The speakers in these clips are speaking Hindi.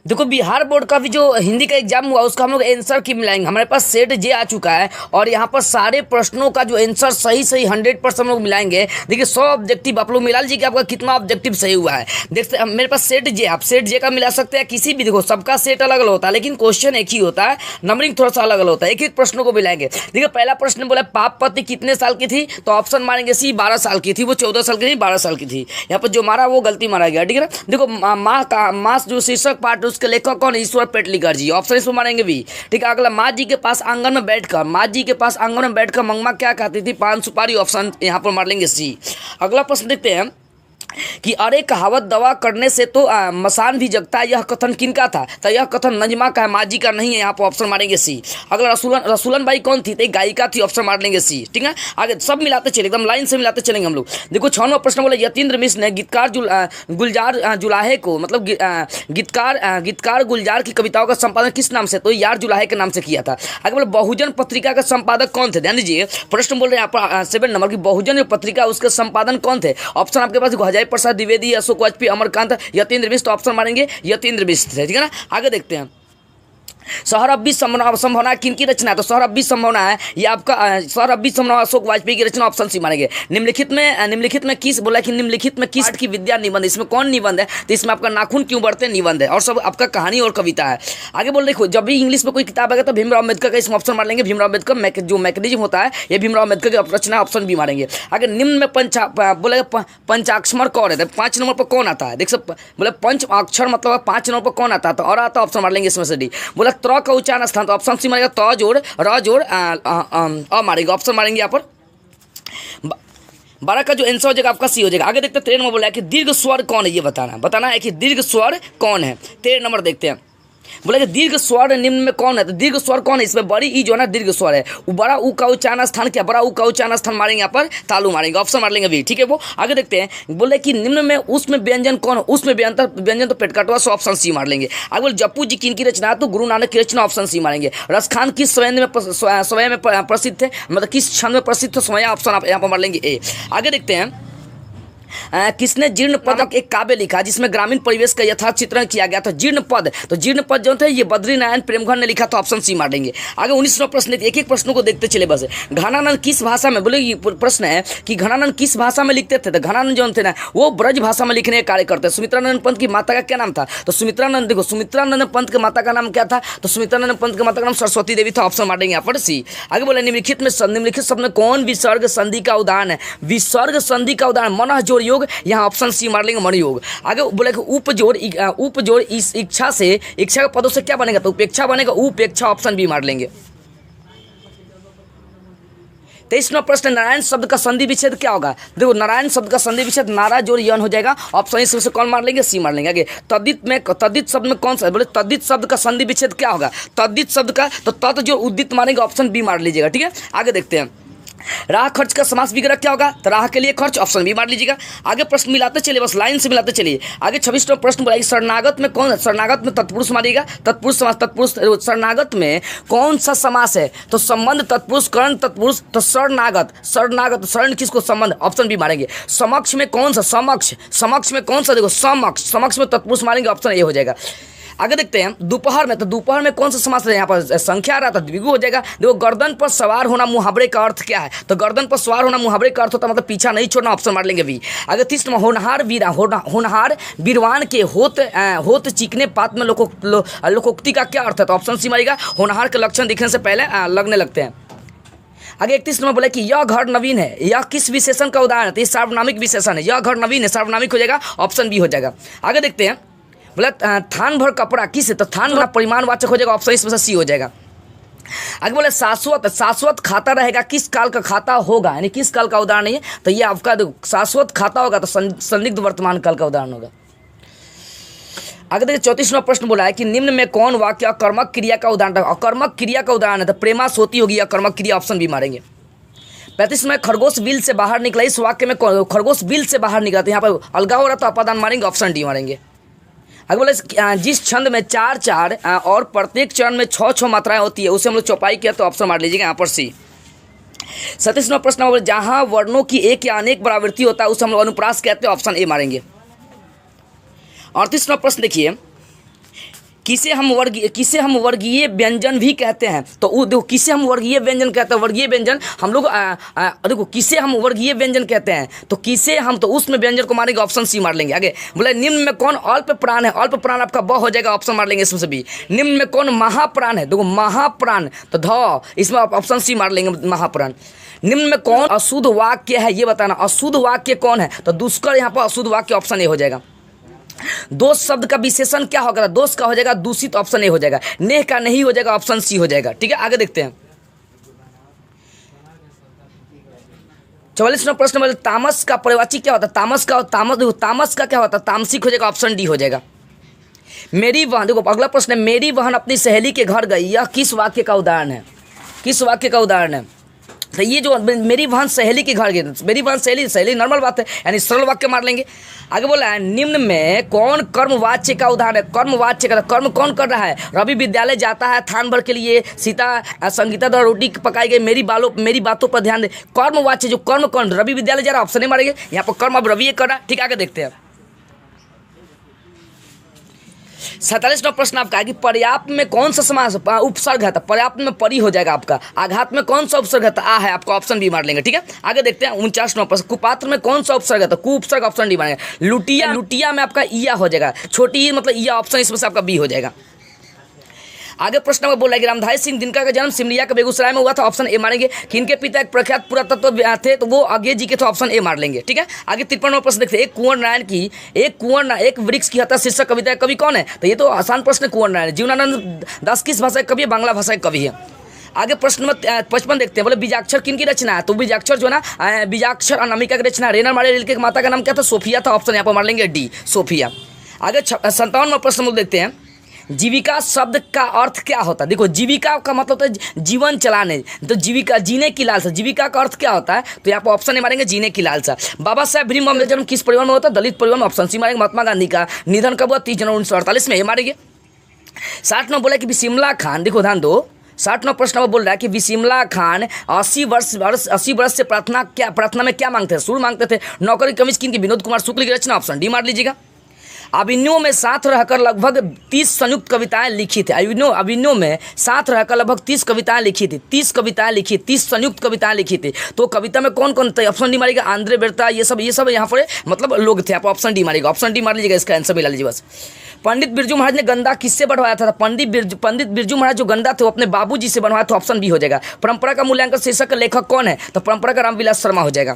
देखो बिहार बोर्ड का भी जो हिंदी का एग्जाम हुआ उसका हम लोग आंसर की मिलाएंगे। हमारे पास सेट जे आ चुका है और यहाँ पर सारे प्रश्नों का जो आंसर सही 100% हम लोग मिलाएंगे। देखिए 100 ऑब्जेक्टिव आप लोग मिला लीजिए कि आपका कितना ऑब्जेक्टिव सही हुआ है। देखते मेरे पास सेट जे, आप सेट जे का मिला सकते हैं किसी भी। देखो सबका सेट अलग अलग होता है लेकिन क्वेश्चन एक ही होता है, नंबरिंग थोड़ा सा अलग अलग होता है। एक एक प्रश्नों को मिलाएंगे। देखिए पहला प्रश्न बोला पापपति कितने साल की थी, तो ऑप्शन मारेंगे सी 12 साल की थी। वो 14 साल की थी, 12 साल की थी। यहाँ पर जो मारा वो गलती मारा गया, ठीक है ना। देखो माँ का माँ जो शीर्षक पाठ उसके लेखक कौन, ईश्वर पेटलिकर जी, ऑप्शन इसमें मारेंगे भी, ठीक है। अगला माँ जी के पास आंगन में बैठकर, माँ जी के पास आंगन में बैठकर मंगमा क्या खाती थी, पान सुपारी, ऑप्शन यहाँ पर मार लेंगे सी। अगला प्रश्न देखते हैं कि अरे कहावत दवा करने से तो मसान भी जगता है, यह कथन किनका था, तो यह कथन नजमा का है, माँ जी का नहीं है। यहाँ पर ऑप्शन मारेंगे सी। अगला रसूलन बाई कौन थी, तो एक गायिका थी, ऑप्शन मार लेंगे सी, ठीक है। आगे सब मिलाते चले, एकदम लाइन से मिलाते चलेंगे हम लोग। देखो 6वां प्रश्न बोले यतीन्द्र मिश्र ने गीतकार गुलजार जुलाहे को, मतलब गीतकार गुलजार की कविताओं का संपादन किस नाम से, तो यार जुलाहे के नाम से किया था। आगे बोले बहुजन पत्रिका का संपादक कौन थे, ध्यान दीजिए प्रश्न बोल रहे हैं यहाँ पर 7 नंबर की, बहुजन पत्रिका उसके संपादन कौन थे। ऑप्शन आपके पास हजारी प्रसाद द्विवेदी, अशोक वाजपेयी, अमरकांत, यतीन्द्र मिश्र, तो ऑप्शन मारेंगे यतीन्द्र मिश्र, ठीक है ना। आगे देखते हैं सहरब्बी संभावना किनकी रचना है, तो सहरब्बी संभावना है ये आपका सहरब्बी संभावना अशोक वाजपेयी की रचना, ऑप्शन सी मानेंगे। निम्नलिखित में किस बोला कि निम्नलिखित में किस की विद्या निबंध, इसमें कौन निबंध है, तो इसमें आपका नाखून क्यों बढ़ते निबंध है, और सब आपका कहानी और कविता है। आगे बोल देखो जब भी इंग्लिश में कोई किताब आएगा तो भीमराव अम्बेडकर का इसमें ऑप्शन मार लेंगे। भीमराव अम्बेडकर जो मैकेनिज्म होता है ये भीमराव अम्बेडकर की रचना, ऑप्शन भी मारेंगे। आगे निम्न में बोलेगा पंचाक्षर कौन है, 5 नंबर पर कौन आता है, देख सब बोले पंच अक्षर मतलब 5 नंबर पर कौन आता है, तो और आता ऑप्शन मार लेंगे इसमें से डी। बोला त्र का उच्चारण स्थान, तो ऑप्शन सी मारेगा, त जोड़ र जोड़ अ मारेंगे, ऑप्शन मारेंगे यहाँ पर 12 का जो आंसर हो जाएगा आपका सी हो जाएगा। आगे देखते हैं 13 नंबर बोला है कि दीर्घ स्वर कौन है, ये बताना है कि दीर्घ स्वर कौन है। 13 नंबर देखते हैं बोला कि दीर्घ स्वर निम्न में कौन है, तो दीर्घ स्वर कौन है, इसमें बड़ी ई जो है ना दीर्घ स्वर है। बड़ा ऊ का उच्चारण स्थान क्या, बड़ा ऊ का उच्चारण स्थान मारेंगे यहाँ पर तालु मारेंगे, ऑप्शन मार लेंगे भी, ठीक है। वो आगे देखते हैं बोले कि निम्न में उसमें व्यंजन कौन है, उसमें व्यंजन तो पेटकटवा, सो ऑप्शन सी मार लेंगे। आगे बोले जप्पू जी किनकी रचना है, तो गुरु नानक की रचना, ऑप्शन सी मारेंगे। रसखान किस स्वयं में प्रसिद्ध थे, मतलब किस छंद में प्रसिद्ध थे स्वयं, ऑप्शन आप यहाँ पर मार लेंगे ए। आगे देखते हैं किसने जीर्ण पद नामक एक काव्य लिखा जिसमें ग्रामीण परिवेश का यथार्थ चित्रण किया गया था। जीर्ण पद, तो जीर्ण पद जो थे ये बद्रीनारायण प्रेमघर ने लिखा, तो ऑप्शन सी मार देंगे। आगे 19वां प्रश्न, एक एक प्रश्नों को देखते चले बस। घनानंद किस भाषा में, बोले ये प्रश्न है कि घनानंद किस भाषा में लिखते थे, तो घनानंद जो थे ना वो ब्रज भाषा में लिखने का कार्य करते हैं। सुमित्रानंद पंत की माता का क्या नाम था, तो सुमित्रानंद, देखो सुमित्रानंद पंत के माता का नाम क्या था, तो सुमित्रानंद पंत के माता का नाम सरस्वती देवी था, ऑप्शन मार देंगे यहाँ पर सी। आगे बोले निम्नलिखित शब्द में कौन विसर्ग संधि का उदाहरण है, विसर्ग संधि का उदाहरण मनः जोड़ योग, यहाँ ऑप्शन सी मार लेंगे मनयोग। आगे बोले कि उपजोड़ इस इच्छा के पदों से क्या बनेगा, तो उपेक्षा बनेगा, उपेक्षा, ऑप्शन बी मार लेंगे। 23वां प्रश्न नारायण शब्द का संधि विच्छेद क्या होगा, देखो नारायण शब्द का संधि विच्छेद नारा जोड़ यन हो जाएगा, ऑप्शन इसमें से कौन मार लेंगे, सी मार लेंगे। आगे तद्दित शब्द में कौन सा, बोले तद्दित शब्द का संधि विच्छेद क्या होगा, तद्दित शब्द का तो तत् जो उद्दित मारेंगे, ऑप्शन बी मार लीजिएगा, ठीक है। आगे देखते हैं राह खर्च का समास विग्रह क्या होगा, तो राह के लिए खर्च, ऑप्शन भी मार लीजिएगा। आगे प्रश्न मिलाते चलिए, बस लाइन से मिलाते चलिए। आगे 26वां प्रश्न बोला शरणागत में कौन, शरणागत में तत्पुरुष मारिएगा, तत्पुरुष समास, तत्पुरुष शरणागत में कौन सा समास है, तो संबंध तत्पुरुष करण तत्पुरुष, तो शरणागत शरण किसको संबंध, ऑप्शन भी मारेंगे। समक्ष में कौन सा, समक्ष में कौन सा, देखो समक्ष में तत्पुरुष मारेंगे, ऑप्शन ए हो जाएगा। आगे देखते हैं दोपहर में, तो दोपहर में कौन सा समास है, यहाँ पर संख्या आ रहा था द्विगु हो जाएगा। देखो गर्दन पर सवार होना मुहावरे का अर्थ क्या है, तो गर्दन पर सवार होना मुहावरे का अर्थ होता है मतलब पीछा नहीं छोड़ना, ऑप्शन मार लेंगे भी। आगे 30 होनहार वीरवान के होत चिकने पात में लोकोक्ति का क्या अर्थ है, तो ऑप्शन सी मारेगा। होनहार के लक्षण दिखने से पहले लगने लगते हैं। आगे 31 नंबर बोला कि यह घर नवीन है, यह किस विशेषण का उदाहरण है, तो ये सार्वनामिक विशेषण है, यह घर नवीन है, सार्वनामिक हो जाएगा, ऑप्शन बी हो जाएगा। आगे देखते हैं बोला थान भर कपड़ा किस है, तो थान भर परिमाणवाचक हो जाएगा, ऑप्शन इसमें से सी हो जाएगा। आगे बोले शाश्वत खाता रहेगा, किस काल का खाता होगा, यानी किस काल का उदाहरण है, तो ये आपका शाश्वत खाता होगा तो संदिग्ध वर्तमान काल का उदाहरण होगा। आगे देखिए 34वां प्रश्न बोला है कि निम्न में कौन वाक्य अकर्मक क्रिया का उदाहरण है, अकर्मक क्रिया का उदाहरण है, तो प्रेमा सोती होगी अकर्मक क्रिया, ऑप्शन भी मारेंगे। 35 में खरगोश बिल से बाहर निकला, इस वाक्य में खरगोश बिल से बाहर निकला, तो यहाँ पर अलगा हो रहा तो अपादान मारेंगे, ऑप्शन डी मारेंगे। आगे बोले जिस छंद में 4-4 और प्रत्येक चरण में 6-6 मात्राएं होती है उसे हम लोग चौपाई किया, तो ऑप्शन मार लीजिएगा यहाँ पर सी। 37वां प्रश्न बोले जहां वर्णों की एक या अनेक बरावृत्ति होता है उसे हम लोग अनुप्रास कहते हैं, ऑप्शन ए मारेंगे। 38वां प्रश्न देखिए किसे हम वर्गीय व्यंजन भी कहते हैं। तो देखो किसे हम वर्गीय व्यंजन कहते हैं, वर्गीय व्यंजन हम लोग देखो किसे हम वर्गीय व्यंजन कहते हैं, तो किसे हम, तो उसमें व्यंजन को मारेंगे, ऑप्शन सी मार लेंगे। आगे बोले निम्न में कौन अल्प प्राण है, अल्प प्राण आपका ब हो जाएगा, ऑप्शन मार लेंगे इसमें से बी। निम्न में कौन महाप्राण है, देखो महाप्राण तो ध, इसमें आप ऑप्शन सी मार लेंगे महाप्राण। निम्न में कौन अशुद्ध वाक्य है, ये बताना अशुद्ध वाक्य कौन है, तो दुष्कर यहाँ पर अशुद्ध वाक्य, ऑप्शन ए हो जाएगा। दोष शब्द का विशेषण क्या होगा, दोष का हो जाएगा दूषित, ऑप्शन ए हो जाएगा। नेह का नहीं हो जाएगा, ऑप्शन सी हो जाएगा। ठीक है, आगे देखते हैं 44वां प्रश्न में तामस का पर्यायवाची क्या होता है, तामस का क्या होता है, तामसिक हो जाएगा, ऑप्शन डी हो जाएगा। मेरी बहन, देखो अगला प्रश्न है, मेरी बहन अपनी सहेली के घर गई, यह किस वाक्य का उदाहरण है, किस वाक्य का उदाहरण है। तो ये जो मेरी बहन सहेली के घर गई, मेरी बहन सहेली नॉर्मल बात है, यानी सरल वाक्य मार लेंगे। आगे बोला है निम्न में कौन कर्मवाच्य का उदाहरण है, कर्मवाच्य का कर्म कौन कर रहा है, रवि विद्यालय जाता है थान भर के लिए, सीता संगीता द्वारा रोटी पकाई गई, मेरी बातों पर ध्यान दे। कर्मवाच्य जो कर्म कौन, रवि विद्यालय जा रहा है, ऑप्शन नहीं मारेंगे, यहाँ पर कर्म अब रवि कर रहा है। ठीक, आगे देखते हैं 47वां प्रश्न आपका है कि पर्याप्त में कौन सा समास उपसर्ग है, तो पर्याप्त में परी हो जाएगा आपका। आघात में कौन सा उपसर्ग है, तो आ है, आपका ऑप्शन बी मार लेंगे। ठीक है, आगे देखते हैं 49वां प्रश्न, कुपात्र में कौन सा उपसर्ग है, तो कु उपसर्ग, ऑप्शन डी मारेंगे। लुटिया में आपका ईया हो जाएगा, छोटी मतलब ईया, ऑप्शन इसमें से आपका बी हो जाएगा। आगे प्रश्न में बोल रहा है कि रामधारी सिंह दिनकर का जन्म सिमरिया के बेगूसराय में हुआ था, ऑप्शन ए मारेंगे। किनके पिता एक प्रख्यात पुरातत्व थे, तो वो अज्ञे जी के, तो ऑप्शन ए मार लेंगे। ठीक है, आगे 53वां प्रश्न देखते हैं, एक वृक्ष की हत्या शीर्षक कविता कवि कौन है, तो ये तो आसान प्रश्न है, कुंवर नारायण। जीवनानंद दास किस भाषा के कवि है, बांग्ला भाषा के कवि है। आगे प्रश्न में 55 देखते हैं, बोले बीजाक्षर किन की रचना है, तो बीजाक्षर जो ना बीजाक्षर अनामिका की रचना, रेनर मारे रिल्के की माता का नाम क्या था, सोफिया था, ऑप्शन यहाँ पर मार लेंगे डी, सोफिया। आगे 57वां प्रश्न देखते हैं, जीविका शब्द का अर्थ क्या होता है। देखो जीविका का मतलब होता है जीवन चलाने, तो जीविका जीने की लालसा, जीविका का अर्थ क्या होता है, तो यहाँ पर ऑप्शन ए मारेंगे जीने की लालसा। बाबा साहेब भीमराव का जन्म किस परिवार में होता है, दलित परिवार में, ऑप्शन सी मारेंगे। महात्मा गांधी का निधन कब हुआ, 30 जनवरी 1948 में, ये मारेंगे। 60 में बोला कि बिस्मिल्लाह खान, देखो ध्यान दो, 60वां प्रश्न में बोल रहा है कि बिस्मिल्लाह खान 80 वर्ष से प्रार्थना में क्या मांगते थे, सूर मांगते थे। नौकरी कमीज किन की, विनोद कुमार शुक्ल की रचना, ऑप्शन डी मार लीजिएगा। अभिनयों में साथ रहकर लगभग 30 संयुक्त कविताएं लिखी थी, अभिनयों में साथ रहकर लगभग 30 कविताएं लिखी थी, 30 संयुक्त कविताएं लिखी थी। तो कविता में कौन कौन थे, ऑप्शन डी मारेगा, आंद्रे बेर्ता, ये सब यहाँ पर मतलब लोग थे, आप ऑप्शन डी मारेगा, ऑप्शन डी मार लीजिएगा, इसका आंसर मिला लीजिए बस। पंडित बिरजू महाराज ने गंदा किससे बनवाया था, पंडित बिरजू महाराज जो गंदा थे वो अपने बाबूजी से बनवाया था, ऑप्शन बी हो जाएगा। परंपरा का मूल्यांकन शीर्षक का लेखक कौन है, तो परंपरा का रामविलास शर्मा हो जाएगा।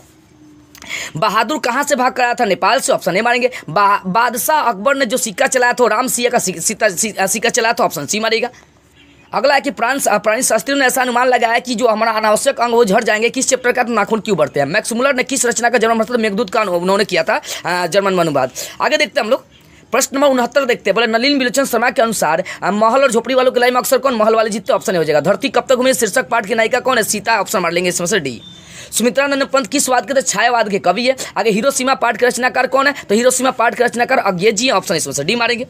बहादुर कहाँ से भाग कर आया था, नेपाल से, ऑप्शन ए मारेंगे। बादशाह अकबर ने जो सिक्का चलाया था, राम सिया का सिक्का चलाया था, ऑप्शन सी मारेगा। अगला है कि प्राणी शास्त्रियों ने ऐसा अनुमान लगाया कि जो हमारा अनावश्यक अंग वो झड़ जाएंगे, किस चैप्टर का, तो नाखून क्यों बढ़ते हैं। मैक्स मुलर ने किस रचना का जन्म मतलब मेघदूत का उन्होंने किया था, जर्मन में अनुवाद। आगे देखते हैं हम लोग प्रश्न नंबर 69 देखते हैं, बोले नलिन विलोचन शर्मा के अनुसार महल और झोपड़ी वालों के लाइन में अक्सर कौन, महल वाले जीतते, ऑप्शन हो जाएगा। धरती कब तक घूमे शीर्षक पाठ की नायिका कौन है, सीता, ऑप्शन मार लेंगे इसमें से डी। सुमित्रानंद पंत किस वाद के थे, छायावाद के कवि है। आगे हिरोशिमा पाठ के रचनाकार कौन है, तो हिरोशिमा पाठ के रचनाकार अज्ञे जी, ऑप्शन इसमें से डी मारेंगे।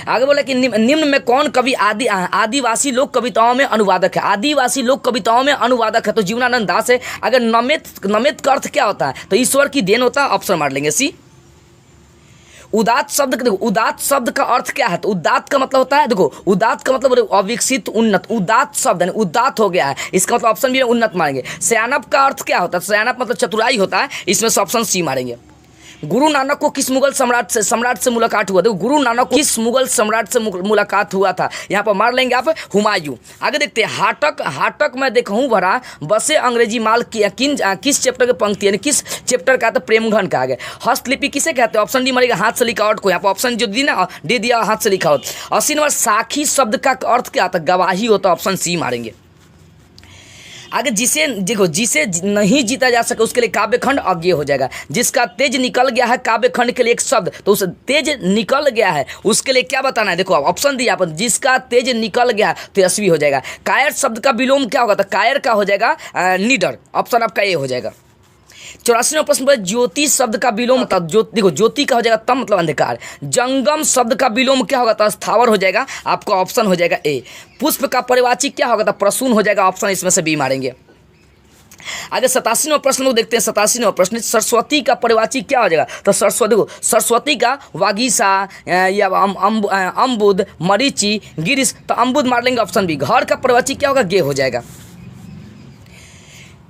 आगे बोला कि निम्न में कौन कवि आदिवासी लोक कविताओं में अनुवादक है, आदिवासी लोक कविताओं में अनुवादक है, तो जीवनानंद दास है। अगर नमित का अर्थ क्या होता है, तो ईश्वर की देन होता है, ऑप्शन मार लेंगे सी। उदात्त शब्द का अर्थ क्या है, तो उदात्त का मतलब होता है, देखो उदात्त का मतलब अविकसित उन्नत, उदात्त शब्द यानी उदात्त हो गया है, इसका मतलब ऑप्शन भी उन्नत मारेंगे। सयानप का अर्थ क्या होता है, सयानप मतलब चतुराई होता है, इसमें से ऑप्शन सी मारेंगे। गुरु नानक को किस मुगल सम्राट से मुलाकात हुआ, देखो गुरु नानक को किस मुगल सम्राट से मुलाकात हुआ था, यहाँ पर मार लेंगे आप हुमायूं। आगे देखते हैं हाटक में देखूँ भरा बसे अंग्रेजी माल किस चैप्टर के पंक्ति यानी किस चैप्टर का, तो प्रेमघन का। आगे हस्तलिपि किसे कहते हैं, ऑप्शन डी मारेगा, हाथ से लिखावट को, यहाँ पर ऑप्शन जो दी ना दे दिया, हाथ से लिखावट। 80 नंबर साखी शब्द का अर्थ क्या आता है, गवाही होता है, ऑप्शन सी मारेंगे। आगे जिसे नहीं जीता जा सके उसके लिए काव्यखंड अज्ञेय हो जाएगा। जिसका तेज निकल गया है काव्यखंड के लिए एक शब्द, तो उस तेज निकल गया है उसके लिए क्या बताना है, देखो ऑप्शन दिया अपन, जिसका तेज निकल गया है तेजस्वी हो जाएगा। कायर शब्द का विलोम क्या होगा, तो कायर का हो जाएगा नीडर, ऑप्शन आपका ए हो जाएगा। 84वां प्रश्न पर ज्योति शब्द का विलोम होता है, देखो ज्योति का हो जाएगा तम मतलब अंधकार। जंगम शब्द का विलोम क्या होगा, तो स्थावर हो जाएगा, आपका ऑप्शन हो जाएगा ए। पुष्प का परिवाची क्या होगा, तो प्रसून हो जाएगा, ऑप्शन इसमें से बी मारेंगे। आगे 87वां प्रश्न लोग देखते हैं। 87वां प्रश्न, सरस्वती का पर्यायवाची क्या हो जाएगा? तो सरस्वती को, सरस्वती का वागीसा या अम्बुद, मरीचि, गिरीश। तो अम्बुद मार लेंगे, ऑप्शन बी। घर का पर्यायवाची क्या होगा? गे हो जाएगा।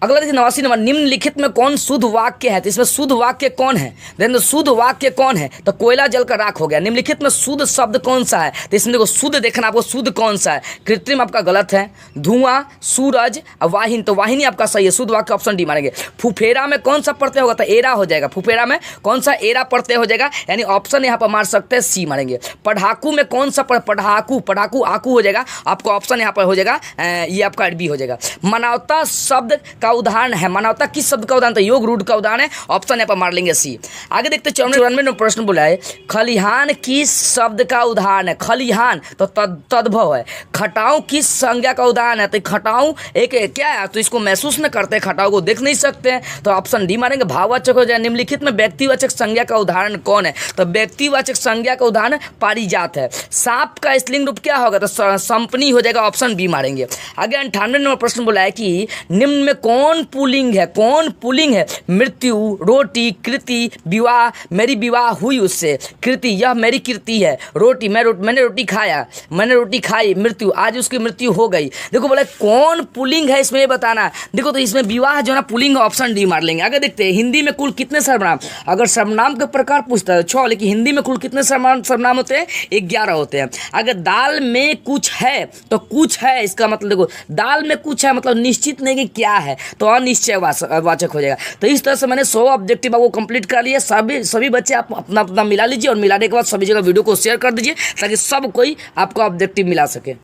अगला देखिए 89 नंबर, निम्नलिखित में कौन शुद्ध वाक्य है? तो इसमें शुद्ध वाक्य कौन है? देखो शुद्ध वाक्य कौन है? तो कोयला जल का राख हो गया। निम्नलिखित में शुद्ध शब्द कौन सा है? तो इसमें देखो शुद्ध देखना आपको, शुद्ध कौन सा है? कृत्रिम आपका गलत है, धुआं, सूरज, वाहिनी। तो वाहिनी आपका सही है, शुद्ध वाक्य ऑप्शन डी मारेंगे। फुफेरा में कौन सा प्रत्यय होगा? तो एरा हो जाएगा। फुफेरा में कौन सा एरा प्रत्यय हो जाएगा? यानी ऑप्शन यहाँ पर मार सकते हैं सी मारेंगे। पढ़ाकू में कौन सा पढ़ाकू, पढ़ाकू आकू हो जाएगा, आपको ऑप्शन यहाँ पर हो जाएगा ये आपका बी हो जाएगा। मानवता शब्द का उदाहरण है, मानवता किस शब्द का उदाहरण? तो योग रूढ़ का उदाहरण है, ऑप्शन यहाँ पर मार लेंगे सी। आगे देखते 94 प्रश्न बोला है, खलिहान किस शब्द का उदाहरण है? खलिहान तो तद्भव है। खटाऊ किस संज्ञा का उदाहरण है? तो खटाऊ एक क्या है? तो इसको महसूस न करते, खटाऊ को देख नहीं सकते हैं, तो ऑप्शन डी मारेंगे, भाववाचक हो जाए। निम्नलिखित में व्यक्तिवाचक संज्ञा का उदाहरण कौन है? तो व्यक्तिवाचक संज्ञा का उदाहरण पारिजात है। सांप का स्त्रीलिंग रूप क्या होगा? तो संपनी हो जाएगा, ऑप्शन बी मारेंगे। आगे 98 नंबर प्रश्न बोला है कि निम्न में कौन पुल्लिंग है? कौन पुल्लिंग है? मृत्यु, रोटी, कृति, विवाह, मेरी विवाह हुई उससे, कृति यह मेरी कृति है, रोटी मैंने रोटी खाया, मैंने रोटी खाई, मृत्यु आज उसकी मृत्यु हो गई। देखो बोले कौन पुल्लिंग है इसमें बताना। देखो तो इसमें विवाह जो ना पुल्लिंग है, ऑप्शन डी मार लेंगे। आगे देखते हैं हिंदी में कुल कितने सर्वनाम? अगर सर्वनाम के प्रकार पूछता है 6, लेकिन हिंदी में कुल कितने सर्वनाम होते हैं? 11 होते हैं। अगर दाल में कुछ है तो कुछ है, इसका मतलब देखो दाल में कुछ है मतलब निश्चित नहीं कि क्या है, तो अनिश्चय वाचक हो जाएगा। तो इस तरह से मैंने 100 ऑब्जेक्टिव आपको कंप्लीट कर लिया। सभी बच्चे आप अपना अपना मिला लीजिए और मिलाने के बाद सभी जगह वीडियो को शेयर कर दीजिए ताकि सब कोई आपको ऑब्जेक्टिव मिला सके।